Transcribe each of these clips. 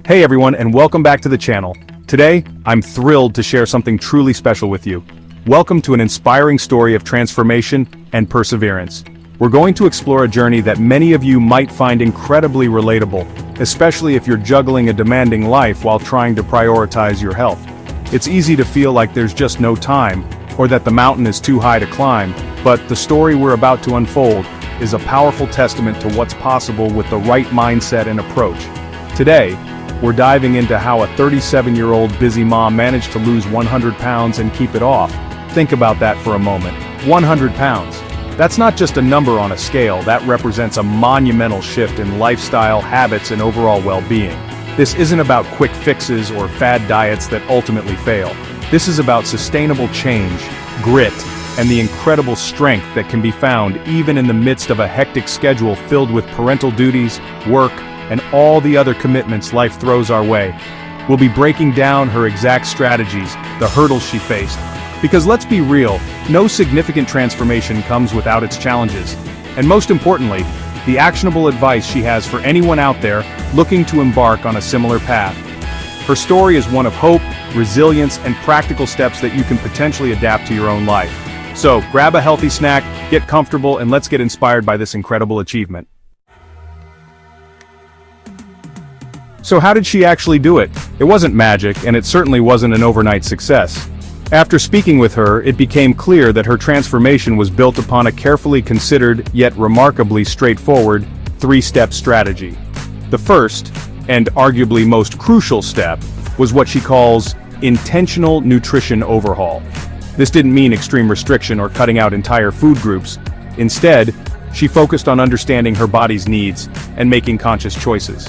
Hey everyone, and welcome back to the channel. Today, I'm thrilled to share something truly special with you. Welcome to an inspiring story of transformation and perseverance. We're going to explore a journey that many of you might find incredibly relatable, especially if you're juggling a demanding life while trying to prioritize your health. It's easy to feel like there's just no time, or that the mountain is too high to climb, but the story we're about to unfold is a powerful testament to what's possible with the right mindset and approach. Today, we're diving into how a 37-year-old busy mom managed to lose 100 pounds and keep it off. Think about that for a moment. 100 pounds. That's not just a number on a scale, that represents a monumental shift in lifestyle, habits, and overall well-being. This isn't about quick fixes or fad diets that ultimately fail. This is about sustainable change, grit, and the incredible strength that can be found even in the midst of a hectic schedule filled with parental duties, work, and all the other commitments life throws our way. We'll be breaking down her exact strategies, the hurdles she faced. Because let's be real, no significant transformation comes without its challenges. And most importantly, the actionable advice she has for anyone out there looking to embark on a similar path. Her story is one of hope, resilience, and practical steps that you can potentially adapt to your own life. So, grab a healthy snack, get comfortable, and let's get inspired by this incredible achievement. So how did she actually do it? It wasn't magic, and it certainly wasn't an overnight success. After speaking with her, it became clear that her transformation was built upon a carefully considered, yet remarkably straightforward, three-step strategy. The first, and arguably most crucial step, was what she calls intentional nutrition overhaul. This didn't mean extreme restriction or cutting out entire food groups. Instead, she focused on understanding her body's needs and making conscious choices.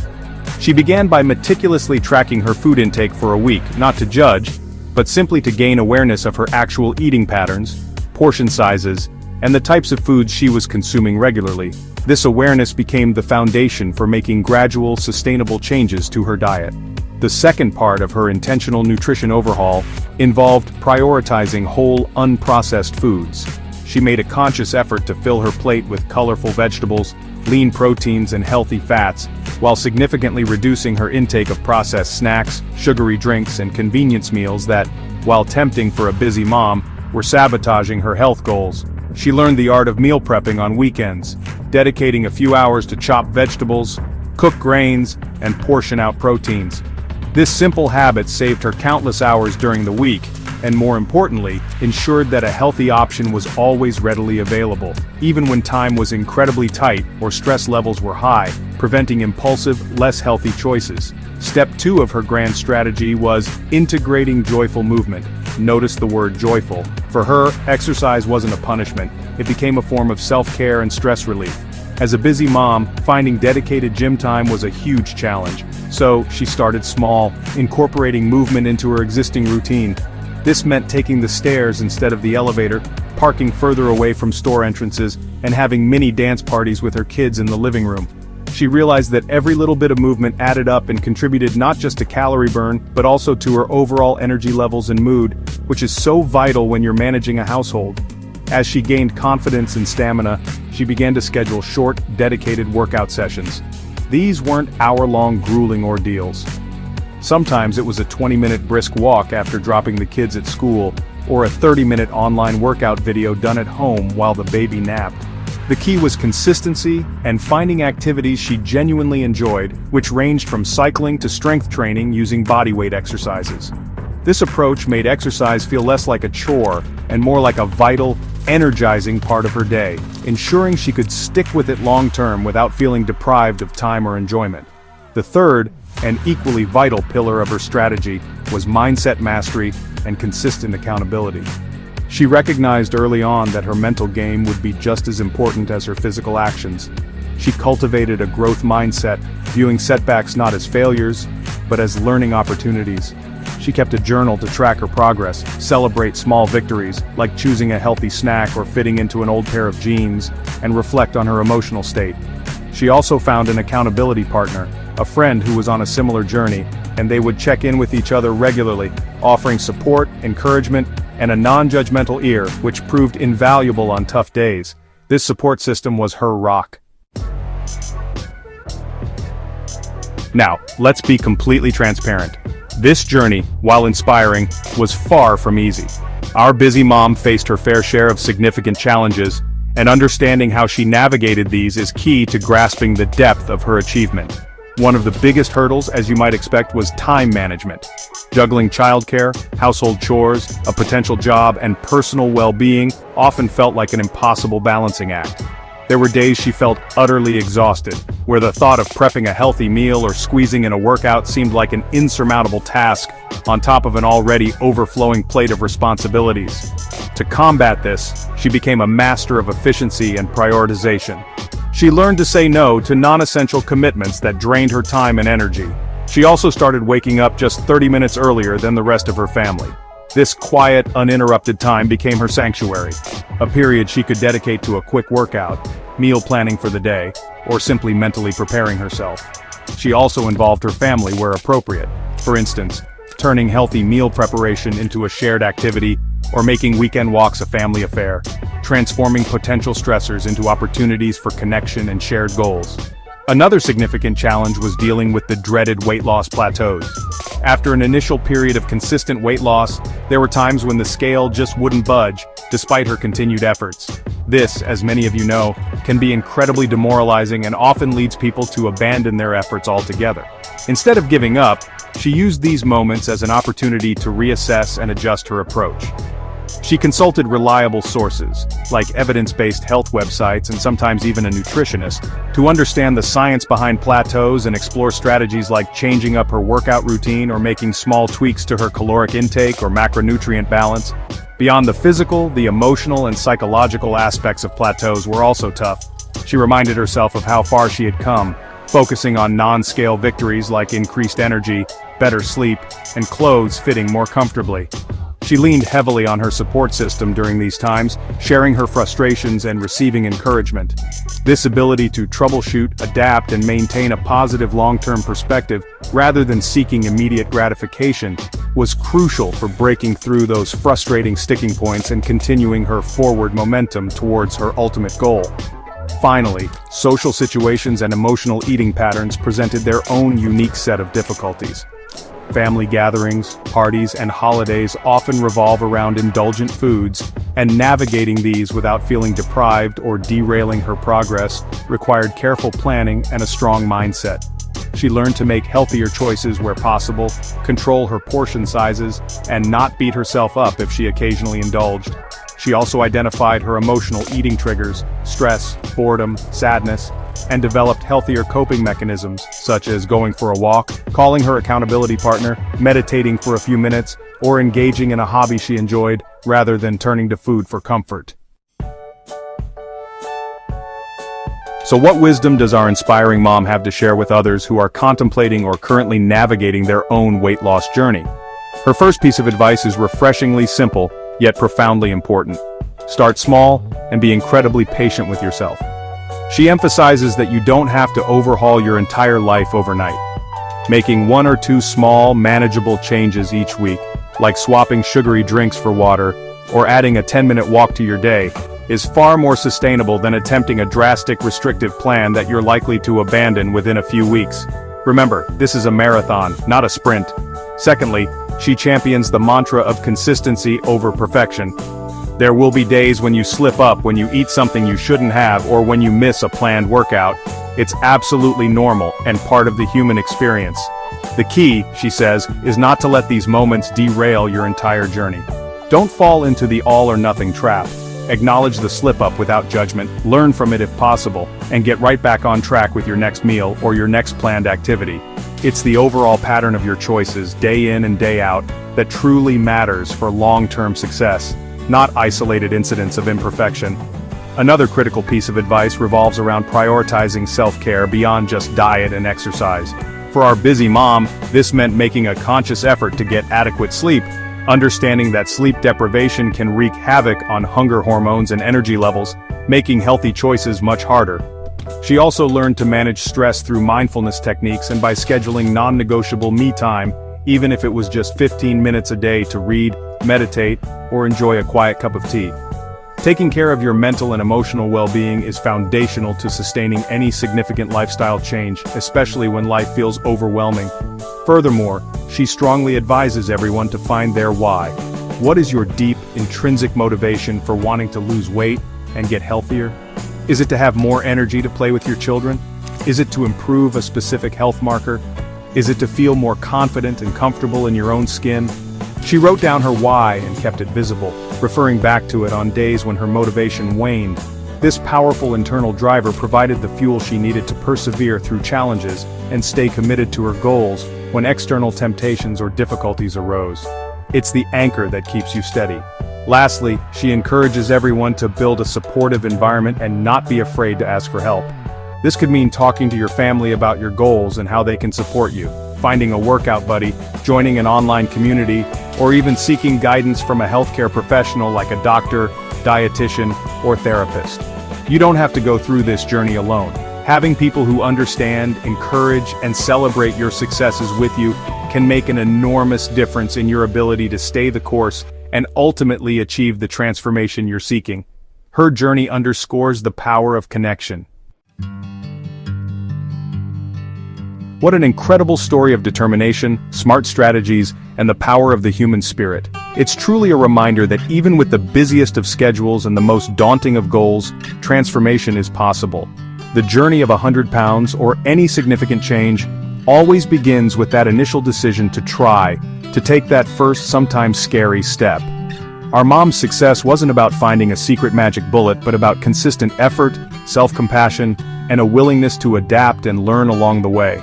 She began by meticulously tracking her food intake for a week, not to judge, but simply to gain awareness of her actual eating patterns, portion sizes, and the types of foods she was consuming regularly. This awareness became the foundation for making gradual, sustainable changes to her diet. The second part of her intentional nutrition overhaul involved prioritizing whole, unprocessed foods. She made a conscious effort to fill her plate with colorful vegetables, lean proteins, and healthy fats, while significantly reducing her intake of processed snacks, sugary drinks, and convenience meals that, while tempting for a busy mom, were sabotaging her health goals. She learned the art of meal prepping on weekends, dedicating a few hours to chop vegetables, cook grains, and portion out proteins. This simple habit saved her countless hours during the week, and more importantly, ensured that a healthy option was always readily available, even when time was incredibly tight or stress levels were high, preventing impulsive, less healthy choices. Step 2 of her grand strategy was integrating joyful movement. Notice the word joyful. For her, exercise wasn't a punishment, it became a form of self-care and stress relief. As a busy mom, finding dedicated gym time was a huge challenge, so she started small, incorporating movement into her existing routine. This meant taking the stairs instead of the elevator, parking further away from store entrances, and having mini dance parties with her kids in the living room. She realized that every little bit of movement added up and contributed not just to calorie burn, but also to her overall energy levels and mood, which is so vital when you're managing a household. As she gained confidence and stamina, she began to schedule short, dedicated workout sessions. These weren't hour-long grueling ordeals. Sometimes it was a 20-minute brisk walk after dropping the kids at school, or a 30-minute online workout video done at home while the baby napped. The key was consistency and finding activities she genuinely enjoyed, which ranged from cycling to strength training using bodyweight exercises. This approach made exercise feel less like a chore and more like a vital, energizing part of her day, ensuring she could stick with it long-term without feeling deprived of time or enjoyment. The third, and equally vital pillar of her strategy, was mindset mastery and consistent accountability. She recognized early on that her mental game would be just as important as her physical actions. She cultivated a growth mindset, viewing setbacks not as failures, but as learning opportunities. She kept a journal to track her progress, celebrate small victories, like choosing a healthy snack or fitting into an old pair of jeans, and reflect on her emotional state. She also found an accountability partner, a friend who was on a similar journey, and they would check in with each other regularly, offering support, encouragement, and a non-judgmental ear, which proved invaluable on tough days. This support system was her rock. Now, let's be completely transparent. This journey, while inspiring, was far from easy. Our busy mom faced her fair share of significant challenges, and understanding how she navigated these is key to grasping the depth of her achievement. One of the biggest hurdles, as you might expect, was time management. Juggling childcare, household chores, a potential job, and personal well-being often felt like an impossible balancing act. There were days she felt utterly exhausted, where the thought of prepping a healthy meal or squeezing in a workout seemed like an insurmountable task, on top of an already overflowing plate of responsibilities. To combat this, she became a master of efficiency and prioritization. She learned to say no to non-essential commitments that drained her time and energy. She also started waking up just 30 minutes earlier than the rest of her family. This quiet, uninterrupted time became her sanctuary, a period she could dedicate to a quick workout, meal planning for the day, or simply mentally preparing herself. She also involved her family where appropriate, for instance, turning healthy meal preparation into a shared activity, or making weekend walks a family affair, transforming potential stressors into opportunities for connection and shared goals. Another significant challenge was dealing with the dreaded weight loss plateaus. After an initial period of consistent weight loss, there were times when the scale just wouldn't budge, despite her continued efforts. This, as many of you know, can be incredibly demoralizing and often leads people to abandon their efforts altogether. Instead of giving up, she used these moments as an opportunity to reassess and adjust her approach. She consulted reliable sources, like evidence-based health websites and sometimes even a nutritionist, to understand the science behind plateaus and explore strategies like changing up her workout routine or making small tweaks to her caloric intake or macronutrient balance. Beyond the physical, the emotional and psychological aspects of plateaus were also tough. She reminded herself of how far she had come, focusing on non-scale victories like increased energy, better sleep, and clothes fitting more comfortably. She leaned heavily on her support system during these times, sharing her frustrations and receiving encouragement. This ability to troubleshoot, adapt, and maintain a positive long-term perspective, rather than seeking immediate gratification, was crucial for breaking through those frustrating sticking points and continuing her forward momentum towards her ultimate goal. Finally, social situations and emotional eating patterns presented their own unique set of difficulties. Family gatherings, parties, and holidays often revolve around indulgent foods, and navigating these without feeling deprived or derailing her progress required careful planning and a strong mindset. She learned to make healthier choices where possible, control her portion sizes, and not beat herself up if she occasionally indulged. She also identified her emotional eating triggers, stress, boredom, sadness, and developed healthier coping mechanisms, such as going for a walk, calling her accountability partner, meditating for a few minutes, or engaging in a hobby she enjoyed, rather than turning to food for comfort. So what wisdom does our inspiring mom have to share with others who are contemplating or currently navigating their own weight loss journey? Her first piece of advice is refreshingly simple, yet profoundly important. Start small, and be incredibly patient with yourself. She emphasizes that you don't have to overhaul your entire life overnight. Making 1 or 2 small, manageable changes each week, like swapping sugary drinks for water, or adding a 10-minute walk to your day, is far more sustainable than attempting a drastic restrictive plan that you're likely to abandon within a few weeks. Remember, this is a marathon, not a sprint. Secondly, she champions the mantra of consistency over perfection. There will be days when you slip up, when you eat something you shouldn't have, or when you miss a planned workout. It's absolutely normal and part of the human experience. The key, she says, is not to let these moments derail your entire journey. Don't fall into the all-or-nothing trap. Acknowledge the slip-up without judgment, learn from it if possible, and get right back on track with your next meal or your next planned activity. It's the overall pattern of your choices, day in and day out, that truly matters for long-term success, not isolated incidents of imperfection. Another critical piece of advice revolves around prioritizing self-care beyond just diet and exercise. For our busy mom, this meant making a conscious effort to get adequate sleep, understanding that sleep deprivation can wreak havoc on hunger hormones and energy levels, making healthy choices much harder. She also learned to manage stress through mindfulness techniques and by scheduling non-negotiable me time, even if it was just 15 minutes a day to read, meditate, or enjoy a quiet cup of tea. Taking care of your mental and emotional well-being is foundational to sustaining any significant lifestyle change, especially when life feels overwhelming. Furthermore, she strongly advises everyone to find their why. What is your deep, intrinsic motivation for wanting to lose weight and get healthier? Is it to have more energy to play with your children? Is it to improve a specific health marker? Is it to feel more confident and comfortable in your own skin? She wrote down her why and kept it visible, referring back to it on days when her motivation waned. This powerful internal driver provided the fuel she needed to persevere through challenges and stay committed to her goals when external temptations or difficulties arose. It's the anchor that keeps you steady. Lastly, she encourages everyone to build a supportive environment and not be afraid to ask for help. This could mean talking to your family about your goals and how they can support you, finding a workout buddy, joining an online community, or even seeking guidance from a healthcare professional like a doctor, dietitian, or therapist. You don't have to go through this journey alone. Having people who understand, encourage, and celebrate your successes with you can make an enormous difference in your ability to stay the course and ultimately achieve the transformation you're seeking. Her journey underscores the power of connection. What an incredible story of determination, smart strategies, and the power of the human spirit. It's truly a reminder that even with the busiest of schedules and the most daunting of goals, transformation is possible. The journey of 100 pounds or any significant change always begins with that initial decision to try, to take that first, sometimes scary step. Our mom's success wasn't about finding a secret magic bullet, but about consistent effort, self-compassion, and a willingness to adapt and learn along the way.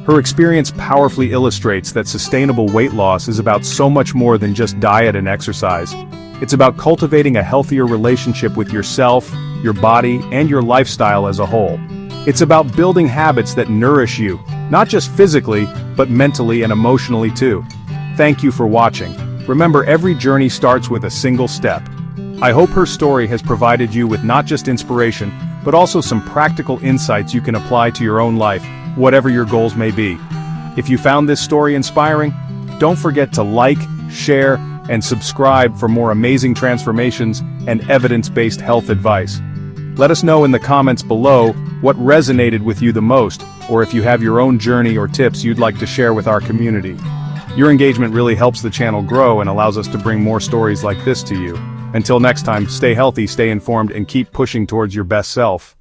Her experience powerfully illustrates that sustainable weight loss is about so much more than just diet and exercise. It's about cultivating a healthier relationship with yourself, your body, and your lifestyle as a whole. It's about building habits that nourish you, not just physically, but mentally and emotionally too. Thank you for watching. Remember, every journey starts with a single step. I hope her story has provided you with not just inspiration, but also some practical insights you can apply to your own life, whatever your goals may be. If you found this story inspiring, don't forget to like, share, and subscribe for more amazing transformations and evidence-based health advice. Let us know in the comments below what resonated with you the most, or if you have your own journey or tips you'd like to share with our community. Your engagement really helps the channel grow and allows us to bring more stories like this to you. Until next time, stay healthy, stay informed, and keep pushing towards your best self.